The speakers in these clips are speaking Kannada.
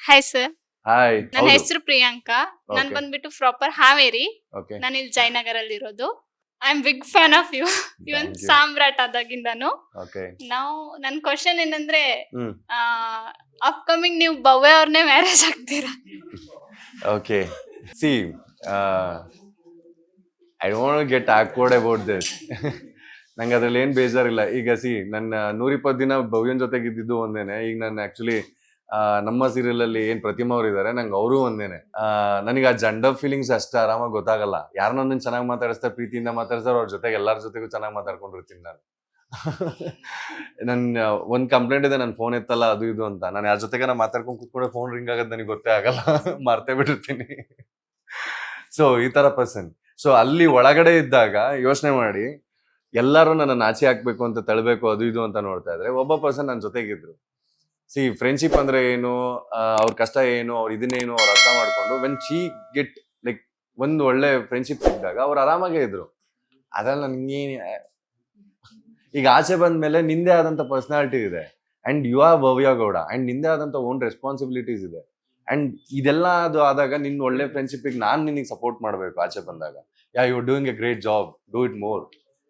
Hi sir, hi. ನನ್ನ ಹೌದು. ಹೆಸರು ಪ್ರಿಯಾಂಕಾ. ನಾನು Okay. ಬಂದ್ಬಿಟ್ಟು ಪ್ರಾಪರ್ ಹಾವೇರಿ. Okay. ನಾನು ಇಲ್ಲಿ ಜಯನಗರಲ್ಲಿ ಇರೋದು. I am big fan of you. Even Thank you. Samrat ಆದಾಗಿಂದಾನು. Okay. ನಾವು ನನ್ನ ಕ್ವಶನ್ ಏನಂದ್ರೆ ಹ್ಮ್. ಅಪ್ಕಮಿಂಗ್ ನೀವು ಭವ್ಯ ಅವ್ರನ್ನೇ ಮ್ಯಾರೇಜ್ ಆಗ್ತೀರಾ? Okay. See, I don't want to get awkward about this. ನಂಗೆ ಅದ್ರಲ್ಲಿ ಏನ್ ಬೇಜಾರಿಲ್ಲ. ಈಗ ನನ್ನ 120 ದಿನ ಭವ್ಯನ್ ಜೊತೆಗೆ ಇದ್ದಿದ್ದು ಒಂದೇನೆ. ಈಗ ನಾನು ಆಕ್ಚುಲಿ ನಮ್ಮ ಸೀರಿಯಲ್ ಅಲ್ಲಿ ಏನ್ ಪ್ರತಿಮಾ ಅವ್ರು ಇದಾರೆ, ನಂಗೆ ಅವರು ಒಂದೇನೆ. ನನಗೆ ಆ ಜೆಂಡರ್ ಫೀಲಿಂಗ್ಸ್ ಅಷ್ಟು ಆರಾಮಾಗಿ ಗೊತ್ತಾಗಲ್ಲ. ಯಾರು ನನ್ನ ಚೆನ್ನಾಗಿ ಮಾತಾಡಿಸ್ತಾರೆ, ಪ್ರೀತಿಯಿಂದ ಮಾತಾಡ್ತಾರೆ, ಅವ್ರ ಜೊತೆಗೆ ಎಲ್ಲರ ಜೊತೆಗೂ ಚೆನ್ನಾಗಿ ಮಾತಾಡ್ಕೊಂಡಿರ್ತೀನಿ ನಾನು. ನನ್ನ ಒಂದ್ ಕಂಪ್ಲೇಂಟ್ ಇದೆ, ನನ್ನ ಫೋನ್ ಎತ್ತಲ್ಲ ಅದು ಇದು ಅಂತ. ನಾನು ಯಾರ ಜೊತೆಗೆ ನಾ ಮಾತಾಡ್ಕೊಂಡು ಕೂತ್ಕೊಂಡೆ ಫೋನ್ ರಿಂಗ್ ಆಗೋದು ನನಗೆ ಗೊತ್ತೇ ಆಗಲ್ಲ, ಮರ್ತೇ ಬಿಟ್ಟಿರ್ತೀನಿ. ಸೊ ಈ ತರ ಪರ್ಸನ್. ಸೊ ಅಲ್ಲಿ ಒಳಗಡೆ ಇದ್ದಾಗ ಯೋಚನೆ ಮಾಡಿ, ಎಲ್ಲರೂ ನನ್ನ ಆಚೆ ಹಾಕ್ಬೇಕು ಅಂತ ತಳ್ಬೇಕು ಅದು ಇದು ಅಂತ ನೋಡ್ತಾ ಇದ್ರೆ, ಒಬ್ಬ ಪರ್ಸನ್ ನನ್ನ ಜೊತೆಗಿದ್ರು. ಫ್ರೆಂಡ್ಶಿಪ್ ಅಂದ್ರೆ ಏನು, ಅವ್ರ ಕಷ್ಟ ಏನು, ಅವ್ರ ಇದನ್ನೇನು ಅವ್ರು ಅರ್ಥ ಮಾಡ್ಕೊಂಡು ವೆನ್ ಶಿ ಗೆಟ್ ಲೈಕ್ ಒಂದು ಒಳ್ಳೆ ಫ್ರೆಂಡ್ಶಿಪ್ ಸಿಕ್ಕಿದಾಗ ಅವ್ರು ಆರಾಮಾಗೇ ಇದ್ರು. ಅದ್ರಲ್ಲಿ ನನ್ಗೆ ಈಗ ಆಚೆ ಬಂದ್ಮೇಲೆ ನಿಂದೆ ಆದಂತ ಪರ್ಸನಾಲಿಟಿ ಇದೆ, and you are Bhavya Gowda, and ನಿಂದೆ ಆದಂತ ಓನ್ ರೆಸ್ಪಾನ್ಸಿಬಿಲಿಟೀಸ್ ಇದೆ. ಅಂಡ್ ಇದೆಲ್ಲ ಅದು ಆದಾಗ ನಿನ್ನ ಒಳ್ಳೆ ಫ್ರೆಂಡ್ಶಿಪ್ಗೆ ನಾನ್ ನಿನಗೆ ಸಪೋರ್ಟ್ ಮಾಡ್ಬೇಕು. ಆಚೆ ಬಂದಾಗ you doing a great job, do it more.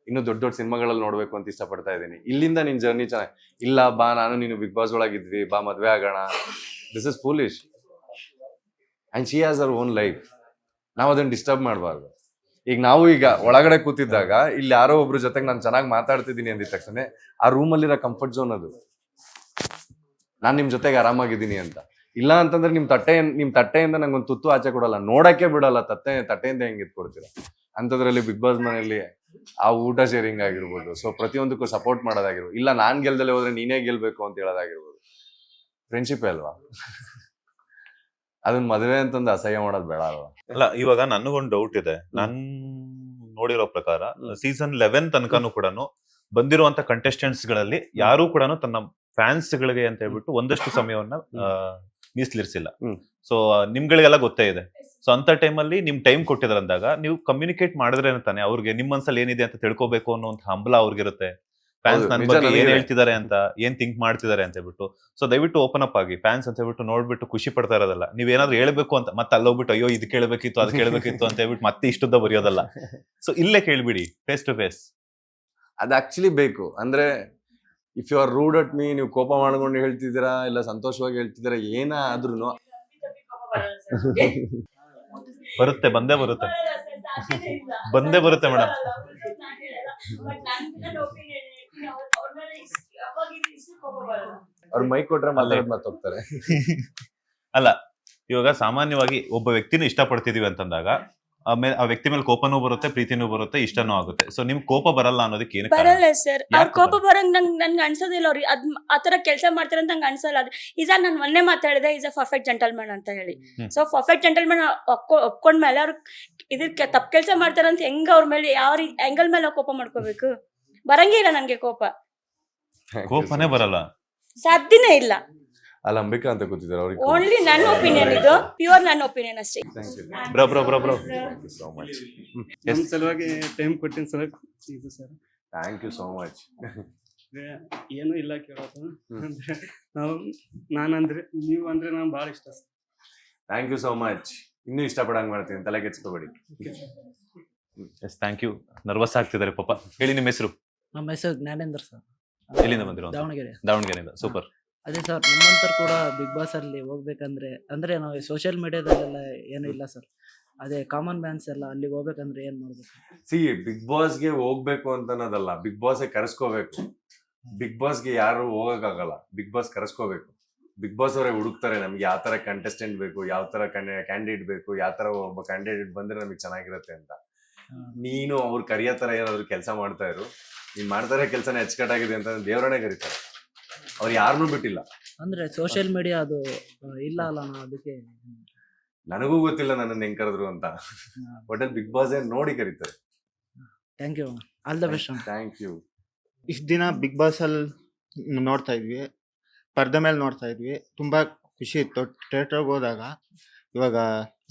ಇನ್ನು ದೊಡ್ಡ ದೊಡ್ಡ ಸಿನಿಮಾಗಳಲ್ಲಿ ನೋಡ್ಬೇಕು ಅಂತ ಇಷ್ಟಪಡ್ತಾ ಇದ್ದೀನಿ. ಇಲ್ಲಿಂದ ನಿನ್ ಜರ್ನಿ ಚೆನ್ನಾಗಿ ಇಲ್ಲ, ಬಾ ನಾನು ನೀನು ಬಿಗ್ ಬಾಸ್ ಒಳಗಿದ್ವಿ, ಬಾ ಮದ್ವೆ ಆಗೋಣ. This is foolish. And she has our own life. ನಾವು ಅದನ್ನ ಡಿಸ್ಟರ್ಬ್ ಮಾಡಬಾರ್ದು. ಈಗ ಒಳಗಡೆ ಕೂತಿದ್ದಾಗ ಇಲ್ಲಿ ಯಾರೋ ಒಬ್ರು ಜೊತೆಗೆ ನಾನು ಚೆನ್ನಾಗಿ ಮಾತಾಡ್ತಿದ್ದೀನಿ ಅಂದಿದ ತಕ್ಷಣ ಆ ರೂಮಲ್ಲಿರೋ ಕಂಫರ್ಟ್ ಝೋನ್ ಅದು. ನಾನ್ ನಿಮ್ ಜೊತೆಗೆ ಆರಾಮಾಗಿದ್ದೀನಿ ಅಂತ. ಇಲ್ಲ ಅಂತಂದ್ರೆ ನಿಮ್ ತಟ್ಟೆಯಿಂದ ನಂಗೊಂದು ತುತ್ತು ಆಚೆ ಕೊಡಲ್ಲ, ನೋಡಕ್ಕೆ ಬಿಡಲ್ಲ. ತಟ್ಟೆಯಿಂದ ಹೆಂಗ್ ಎತ್ಕೊಡ್ತೀರ ಅಂತದ್ರಲ್ಲಿ ಬಿಗ್ ಬಾಸ್ ಮನೆಯಲ್ಲಿ ಆ ಊಟ ಶೇರಿಂಗ್ ಆಗಿರ್ಬೋದು. ಸೊ ಪ್ರತಿಯೊಂದಕ್ಕೂ ಸಪೋರ್ಟ್ ಮಾಡೋದಾಗಿರ್ಬೋದು. ಇಲ್ಲ ನಾನ್ ಗೆಲ್ದಲ್ಲೇ ಹೋದ್ರೆ ನೀನೇ ಗೆಲ್ಬೇಕು ಅಂತ ಹೇಳೋದಾಗಿರ್ಬೋದು. ಫ್ರೆಂಡ್ಶಿಪ್ ಅಲ್ವಾ? ಅದನ್ನ ಮದುವೆ ಅಂತಂದು ಅಸಹ್ಯ ಮಾಡೋದು ಬೇಡ ಅಲ್ವಾ? ಅಲ್ಲ, ಇವಾಗ ನನಗೊಂದು ಡೌಟ್ ಇದೆ. ನಾನ್ ನೋಡಿರೋ ಪ್ರಕಾರ ಸೀಸನ್ 11 ತನಕನೂ ಕೂಡ ಬಂದಿರುವಂತ ಕಂಟೆಸ್ಟೆಂಟ್ಸ್ ಗಳಲ್ಲಿ ಯಾರು ಕೂಡ ತನ್ನ ಫ್ಯಾನ್ಸ್ ಗಳಿಗೆ ಅಂತ ಹೇಳ್ಬಿಟ್ಟು ಒಂದಷ್ಟು ಸಮಯವನ್ನ ಮೀಸಲಿರಿಸಿಲ್ಲ. ಸೊ ನಿಮ್ಗಳಿಗೆಲ್ಲ ಗೊತ್ತೇ ಇದೆ. ಸೊ ಅಂತ ಟೈಮಲ್ಲಿ ನಿಮ್ ಟೈಮ್ ಕೊಟ್ಟಿದ್ರ ಅಂದಾಗ ನೀವು ಕಮ್ಯುನಿಕೇಟ್ ಮಾಡಿದ್ರೆ ತಾನೆ ಅವ್ರಿಗೆ ನಿಮ್ ಮನ್ಸಲ್ಲಿ ಏನಿದೆ ಅಂತ ತಿಳ್ಕೊಬೇಕು ಅನ್ನೋ ಹಂಬಲ ಅವ್ರಿಗಿರುತ್ತೆ. ಫ್ಯಾನ್ಸ್ ನನ್ ಬಗ್ಗೆ ಏನ್ ಹೇಳ್ತಿದ್ದಾರೆ ಅಂತ, ಏನ್ ಥಿಂಕ್ ಮಾಡ್ತಿದ್ದಾರೆ ಅಂತ ಹೇಳ್ಬಿಟ್ಟು. ಸೊ ದಯವಿಟ್ಟು ಓಪನ್ ಅಪ್ ಆಗಿ ಫ್ಯಾನ್ಸ್ ಅಂತ ಹೇಳ್ಬಿಟ್ಟು ನೋಡ್ಬಿಟ್ಟು ಖುಷಿ ಪಡ್ತಾ ಇರೋದಲ್ಲ. ನೀವೇನಾದ್ರೂ ಹೇಳ್ಬೇಕು ಅಂತ ಮತ್ತೆ ಅಲ್ಲೋಗ್ಬಿಟ್ಟು ಅಯ್ಯೋ ಇದು ಕೇಳಬೇಕಿತ್ತು ಅದು ಕೇಳಬೇಕಿತ್ತು ಅಂತ ಹೇಳ್ಬಿಟ್ಟು ಮತ್ತೆ ಇಷ್ಟುದ್ದ ಬರೆಯೋದಲ್ಲ. ಸೊ ಇಲ್ಲೇ ಕೇಳ್ಬಿಡಿ, ಫೇಸ್ ಟು ಫೇಸ್. ಅದು ಆಕ್ಚುಲಿ ಬೇಕು. ಅಂದ್ರೆ if you are rude at me, ನೀವು ಕೋಪ ಮಾಡ್ಕೊಂಡು ಹೇಳ್ತಿದ್ದೀರಾ ಇಲ್ಲ ಸಂತೋಷವಾಗಿ ಹೇಳ್ತಿದ್ದೀರಾ, ಏನಾದ್ರೂ ಬರುತ್ತೆ, ಬಂದೇ ಬರುತ್ತೆ ಮೇಡಮ್. ಅವ್ರ ಮೈಕ್ ಕೊಟ್ರೆ ಮತ್ತೋಗ್ತಾರೆ. ಅಲ್ಲ, ಇವಾಗ ಸಾಮಾನ್ಯವಾಗಿ ಒಬ್ಬ ವ್ಯಕ್ತಿನ ಇಷ್ಟಪಡ್ತಿದೀವಿ ಅಂತಂದಾಗ ಆಮೇಲೆ ಆ ವ್ಯಕ್ತಿ ಮೇಲೆ ಕೋಪನೂ ಬರುತ್ತೆ, ಪ್ರೀತಿನೂ ಬರುತ್ತೆ, ಇಷ್ಟನೂ ಆಗುತ್ತೆ. ಸೊ ನಿಮ್ ಕೋಪ ಬರಲ್ಲ ಅನ್ನೋದಕ್ಕೆ ಏನು ಬರಲ್ಲ ಸರ್. ಅವ್ರ ಕೋಪ ಬರಂಗ್ ನನ್ಗೆ ಅನ್ಸೋದಿಲ್ಲ. ಅವ್ರಿಗೆ ಅದ್ ಆತರ ಕೆಲಸ ಮಾಡ್ತಾರೆ ಅಂತ ನಂಗೆ ಅನ್ಸಲ್ಲ. ಅದು ನಾನು ಮೊನ್ನೆ ಮಾತಾಡಿದೆ ಈಸ್ ಅ ಪರ್ಫೆಕ್ಟ್ ಜೆಂಟಲ್ಮನ್ ಅಂತ ಹೇಳಿ. ಸೊ ಪರ್ಫೆಕ್ಟ್ ಜೆಂಟಲ್ಮನ್ ಒಪ್ಕೊಂಡ್ಮೇಲೆ ಅವ್ರು ಇದಕ್ಕೆ ತಪ್ಪು ಕೆಲಸ ಮಾಡ್ತಾರೆ ಅಂತ ಹೆಂಗ್ ಅವ್ರ ಮೇಲೆ ಯಾವ ಆಂಗಲ್ ಮೇಲೆ ಕೋಪ ಮಾಡ್ಕೋಬೇಕು? ಬರಂಗೇ ಇಲ್ಲ ನನ್ಗೆ ಕೋಪ. ಕೋಪನೇ ಬರಲ್ಲ, ಸಾಧ್ಯನೇ ಇಲ್ಲ. ಅಲ್ಲಿ ಅಂಬಿಕಾ ಅಂತ ಕೂತಿದ್ದಾರೆ, ಅವ್ರಿಗೆ ಓನ್ಲಿ ನನ್ನ ಒಪಿನಿಯನ್, ಇದು ಪ್ಯೂರ್ ನನ್ನ ಒಪಿನಿಯನ್ ಅಷ್ಟೇ. Bro bro bro bro thank you so much. ನಮ್ಮ ಸಲುವಾಗಿ ಟೈಮ್ ಕೊಟ್ಟಿನ ಸಲುವಾಗಿ ಇದು sir. Thank you so much. ಏನೂ ಇಲ್ಲ ಕೇಳೋದು. ನಾನಂದ್ರೆ ನೀವು ಅಂದ್ರೆ ನಂಗೆ ಭಾಳ ಇಷ್ಟ sir. Thank you so much. ಇನ್ನೂ ಇಷ್ಟಪಡಂಗ್ ಮಾಡ್ತೀನಿ, ತಲೆ ಕೆಚ್ಕೋಬೇಡಿ. Yes, thank you. ನರ್ವಸ್ ಆಗ್ತಿದ್ದಾರೆ ಪಾಪ. ಹೇಳಿ ನಿಮ್ಮ ಹೆಸರು? ನಮ್ಮ ಹೆಸರು ಜ್ಞಾನೇಂದ್ರ ಸರ್. ಎಲ್ಲಿಂದ ಬಂದಿರೋ? ದಾವಣಗೆರೆಯಿಂದ. ಸೂಪರ್. ಅದೇ ಸರ್, ನಮ್ಮಂತರು ಕೂಡ ಬಿಗ್ ಬಾಸ್ ಅಲ್ಲಿ ಹೋಗ್ಬೇಕಂದ್ರೆ ಅಂದ್ರೆ ನಾವು ಸೋಷಿಯಲ್ ಮೀಡಿಯಾದಲ್ಲೆಲ್ಲ ಏನೂ ಇಲ್ಲ ಸರ್. ಅದೇ ಕಾಮನ್ ಮ್ಯಾನ್ಸ್ ಎಲ್ಲ ಅಲ್ಲಿಗೆ ಹೋಗ್ಬೇಕಂದ್ರೆ ಏನ್ ಮಾಡ್ಬೇಕು? ಬಿಗ್ ಬಾಸ್ಗೆ ಹೋಗ್ಬೇಕು ಅಂತ ಅನ್ನೋದಲ್ಲ, ಬಿಗ್ ಬಾಸ್ ಕರೆಸ್ಕೋಬೇಕು. ಬಿಗ್ ಬಾಸ್ಗೆ ಯಾರು ಹೋಗಕ್ಕಾಗಲ್ಲ, ಬಿಗ್ ಬಾಸ್ ಕರೆಸ್ಕೋಬೇಕು. ಬಿಗ್ ಬಾಸ್ ಅವರೇ ಹುಡುಕ್ತಾರೆ ನಮ್ಗೆ ಯಾವ ತರ ಕಂಟೆಸ್ಟೆಂಟ್ ಬೇಕು, ಯಾವ ತರ ಕ್ಯಾಂಡಿಡೇಟ್ ಬೇಕು, ಯಾವ ತರ ಒಬ್ಬ ಕ್ಯಾಂಡಿಡೇಟ್ ಬಂದ್ರೆ ನಮಗೆ ಚೆನ್ನಾಗಿರುತ್ತೆ ಅಂತ. ನೀನು ಅವ್ರು ಕರಿಯೋ ತರ ಏನಾದ್ರು ಕೆಲಸ ಮಾಡ್ತಾ ಇರು. ನೀನ್ ಮಾಡ್ತಾರೆ ಕೆಲಸನ ಅಚ್ಚುಕಟ್ಟಾಗಿದೆ ಅಂತ ದೇವರನ್ನೇ ಕರೀತಾರೆ. ಅವ್ರು ಯಾರನ್ನೂ ಬಿಟ್ಟಿಲ್ಲ. ಅಂದ್ರೆ ಸೋಷಿಯಲ್ ಮೀಡಿಯಾ ಅದು ಇಲ್ಲ ಅಲ್ಲ, ಅದಕ್ಕೆ ನನಗೂ ಗೊತ್ತಿಲ್ಲ ನನ್ನ ಹೆಂಗ್ ಕರೆದ್ರು ಅಂತ. ಒಟ್ಟಲ್ಲಿ ಬಿಗ್ ಬಾಸ್ ನೋಡಿ ಕರೀತಾರೆ. Thank you, all the best. Thank you. ಇಷ್ಟು ದಿನ ಬಿಗ್ ಬಾಸ್ ಅಲ್ಲಿ ನೋಡ್ತಾ ಇದ್ವಿ, ಪರ್ದೆ ಮೇಲೆ ನೋಡ್ತಾ ಇದ್ವಿ, ತುಂಬಾ ಖುಷಿ ಇತ್ತು. ಥಿಯೇಟರ್ಗೆ ಹೋದಾಗ ಇವಾಗ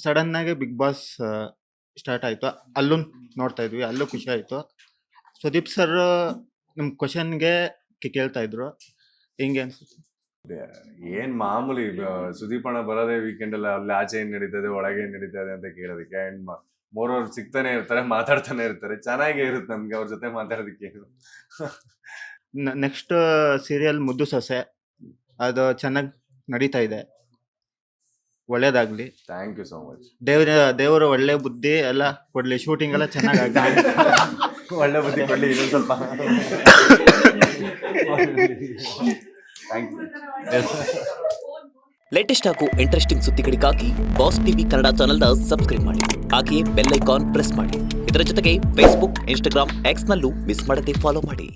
ಸಡನ್ ಆಗಿ ಬಿಗ್ ಬಾಸ್ ಸ್ಟಾರ್ಟ್ ಆಯ್ತು, ಅಲ್ಲೂ ನೋಡ್ತಾ ಇದ್ವಿ, ಅಲ್ಲೂ ಖುಷಿ ಆಯ್ತು. ಸುದೀಪ್ ಸರ್ ನಮ್ಮ ಕ್ವಶನ್ಗೆ ಕೇಳ್ತಾ ಇದ್ರು, ಹೆಂಗೆ ಅನ್ಸುತ್ತೆ? ಏನ್ ಮಾಮೂಲಿ ಸುದೀಪ್ ಅಣ್ಣ ಬರೋದೇ ವೀಕೆಂಡ್ ಎಲ್ಲ ಅಲ್ಲಿ ಆಚೆ ಏನ್ ನಡೀತದೆ ಒಳಗೆ ಏನ್ ನಡೀತದೆ ಅಂತ ಕೇಳೋದಕ್ಕೆ ಅಂಡ್ ಮೋರವ್ರು ಸಿಗ್ತಾನೆ ಇರ್ತಾರೆ, ಮಾತಾಡ್ತಾನೆ ಇರ್ತಾರೆ. ಚೆನ್ನಾಗೇ ಇರುತ್ತೆ ನಮ್ಗೆ ಅವ್ರ ಜೊತೆ ಮಾತಾಡೋದಕ್ಕೆ. ನೆಕ್ಸ್ಟ್ ಸೀರಿಯಲ್ ಮುದ್ದು ಸೊಸೆ, ಅದು ಚೆನ್ನಾಗಿ ನಡೀತಾ ಇದೆ. ಒಳ್ಳೇದಾಗ್ಲಿ. Thank you so much. ದೇವರು ಒಳ್ಳೆ ಬುದ್ಧಿ ಎಲ್ಲ ಕೊಡ್ಲಿ, ಶೂಟಿಂಗ್ ಎಲ್ಲ ಚೆನ್ನಾಗಿ ಒಳ್ಳೆ ಬುದ್ಧಿ ಕೊಡ್ಲಿ ಇನ್ನೊಂದ್ ಸ್ವಲ್ಪ. Thank you. ಲೇಟೆಸ್ಟ್ ಹಾಗೂ ಇಂಟ್ರೆಸ್ಟಿಂಗ್ ಸುದ್ದಿಗಳಿಗಾಗಿ ಬಾಸ್ ಟಿವಿ ಕನ್ನಡ ಚಾನೆಲ್ನ ಸಬ್ಸ್ಕ್ರೈಬ್ ಮಾಡಿ. ಹಾಗೆಯೇ ಬೆಲ್ ಐಕಾನ್ ಪ್ರೆಸ್ ಮಾಡಿ. ಇದರ ಜೊತೆಗೆ ಫೇಸ್ಬುಕ್, ಇನ್ಸ್ಟಾಗ್ರಾಮ್, ಎಕ್ಸ್ನಲ್ಲೂ ಮಿಸ್ ಮಾಡದೆ ಫಾಲೋ ಮಾಡಿ.